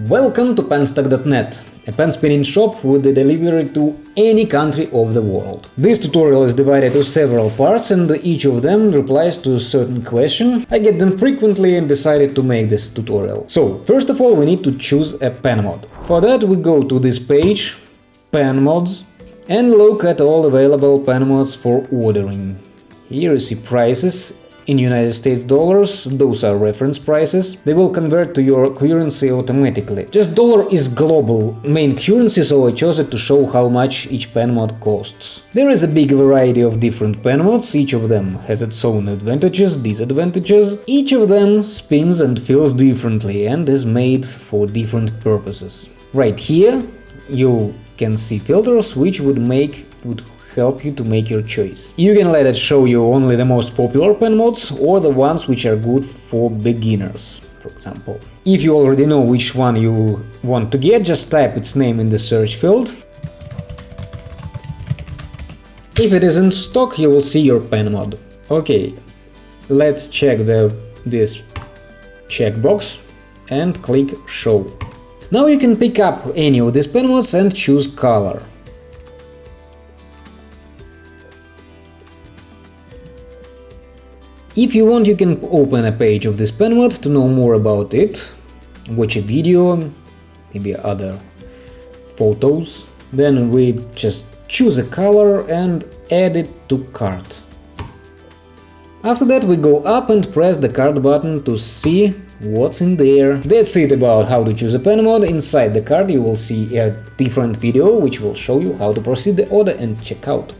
Welcome to penstock.net, a pen spinning shop with the delivery to any country of the world. This tutorial is divided into several parts and each of them replies to a certain question. I get them frequently and decided to make this tutorial. So, first of all, we need to choose a pen mod. For that we go to this page, pen mods, and look at all available pen mods for ordering. Here you see prices. In United States dollars, those are reference prices. They will convert to your currency automatically. Just dollar is global main currency, so I chose it to show how much each pen mod costs. There is a big variety of different pen mods, each of them has its own advantages, disadvantages. Each of them spins and feels differently and is made for different purposes. Right here you can see filters which would help you to make your choice. You can let it show you only the most popular pen mods or the ones which are good for beginners, for example. If you already know which one you want to get, just type its name in the search field. If it is in stock, you will see your pen mod. Okay, let's check this checkbox and click show. Now you can pick up any of these pen mods and choose color. If you want, you can open a page of this pen mod to know more about it, watch a video, maybe other photos. Then we just choose a color and add it to cart. After that we go up and press the cart button to see what's in there. That's it about how to choose a pen mod. Inside the cart you will see a different video which will show you how to proceed the order and check out.